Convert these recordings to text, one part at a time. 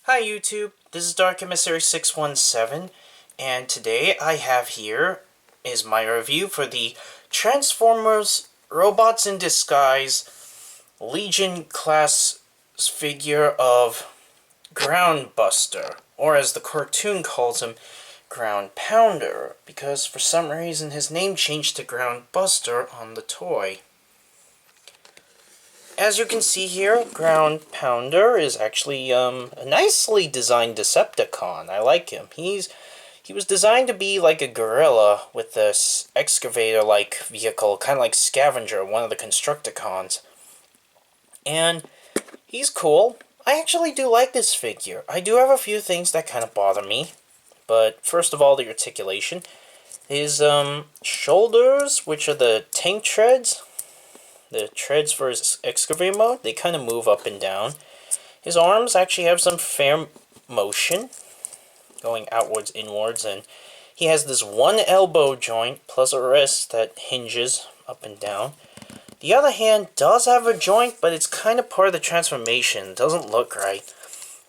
Hi YouTube, this is Dark Emissary 617, and today I have here is my review for the Transformers Robots in Disguise Legion class figure of Groundbuster, or as the cartoon calls him, Groundpounder, because for some reason his name changed to Groundbuster on the toy. As you can see here, Groundpounder is actually a nicely designed Decepticon. I like him. He was designed to be like a gorilla with this excavator-like vehicle, kind of like Scavenger, one of the Constructicons. And he's cool. I actually do like this figure. I do have a few things that kind of bother me. But first of all, the articulation. His shoulders, which are the tank treads, the treads for his excavator mode, they kind of move up and down. His arms actually have some fair motion, going outwards, inwards, and he has this one elbow joint plus a wrist that hinges up and down. The other hand does have a joint, but it's kind of part of the transformation. It doesn't look right.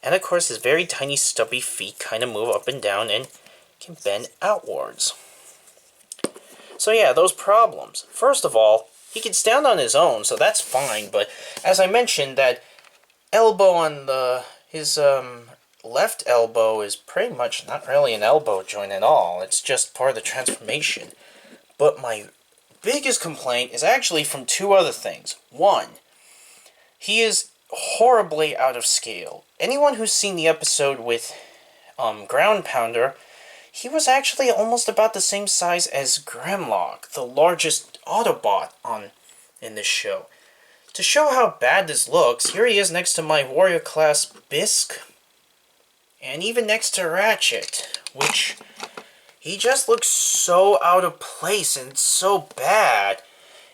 And of course, his very tiny stubby feet kind of move up and down and can bend outwards. So yeah, those problems. First of all, he can stand on his own, so that's fine, but as I mentioned, that elbow on his left elbow is pretty much not really an elbow joint at all. It's just part of the transformation. But my biggest complaint is actually from two other things. One, he is horribly out of scale. Anyone who's seen the episode with Groundpounder, he was actually almost about the same size as Grimlock, the largest Autobot in this show. To show how bad this looks, here he is next to my Warrior class Bisque, and even next to Ratchet, which he just looks so out of place and so bad.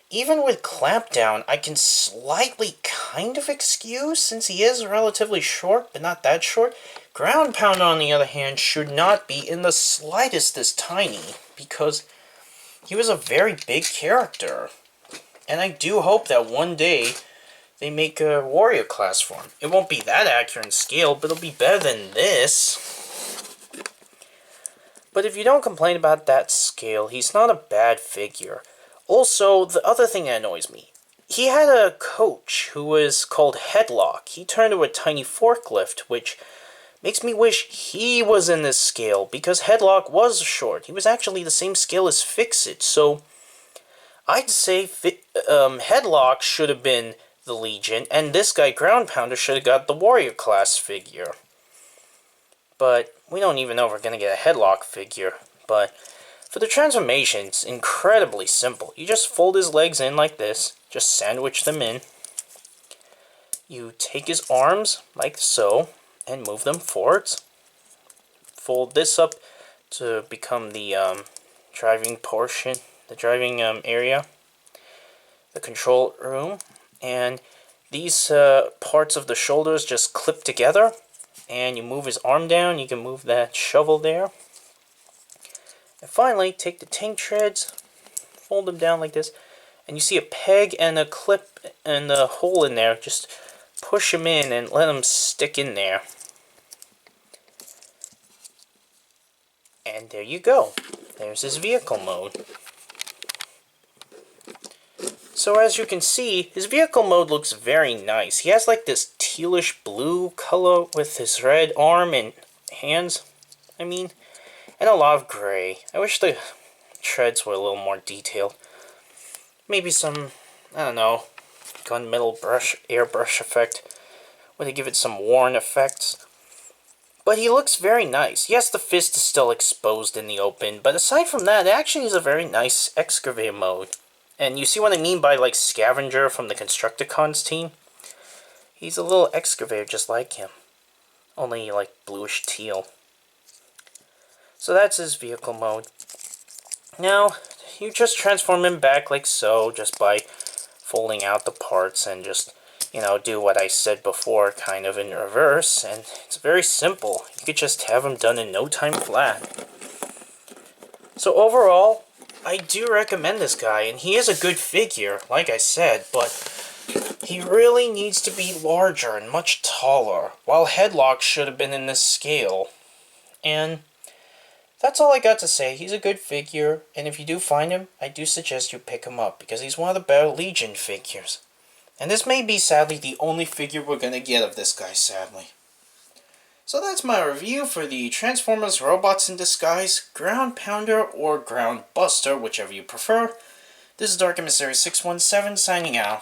Even with Clampdown, I can slightly kind of excuse, since he is relatively short, but not that short. Groundpounder, on the other hand, should not be in the slightest this tiny, because he was a very big character. And I do hope that one day they make a warrior class for him. It won't be that accurate in scale, but it'll be better than this. But if you don't complain about that scale, he's not a bad figure. Also, the other thing that annoys me, he had a coach who was called Headlock. He turned into a tiny forklift, which makes me wish he was in this scale, because Headlock was short. He was actually the same scale as Fixit, so I'd say Headlock should have been the Legion, and this guy, Groundpounder, should have got the Warrior class figure. But we don't even know if we're going to get a Headlock figure. But for the transformation, it's incredibly simple. You just fold his legs in like this, just sandwich them in. You take his arms, like so, and move them forwards. Fold this up to become the driving portion, the driving area, the control room, and these parts of the shoulders just clip together, and you move his arm down, you can move that shovel there. And finally, take the tank treads, fold them down like this, and you see a peg and a clip and a hole in there. Just push them in and let them stick in there. And there you go. There's his vehicle mode. So as you can see, his vehicle mode looks very nice. He has like this tealish blue color with his red arm and hands, and a lot of gray. I wish the treads were a little more detailed. Maybe some, I don't know, gunmetal brush, airbrush effect, where they give it some worn effects. But he looks very nice. Yes, the fist is still exposed in the open, but aside from that, it actually is a very nice excavator mode. And you see what I mean by, like, Scavenger from the Constructicons team? He's a little excavator just like him. Only, like, bluish teal. So that's his vehicle mode. Now, you just transform him back like so, just by folding out the parts and just, do what I said before, kind of in reverse. And it's very simple. You could just have him done in no time flat. So overall, I do recommend this guy, and he is a good figure, like I said, but He really needs to be larger and much taller, while Headlock should have been in this scale. And that's all I got to say. He's a good figure, and if you do find him, I do suggest you pick him up, because he's one of the better Legion figures. And this may be, sadly, the only figure we're gonna get of this guy, sadly. So that's my review for the Transformers Robots in Disguise, Groundpounder or Groundbuster, whichever you prefer. This is Dark Emissary 617 signing out.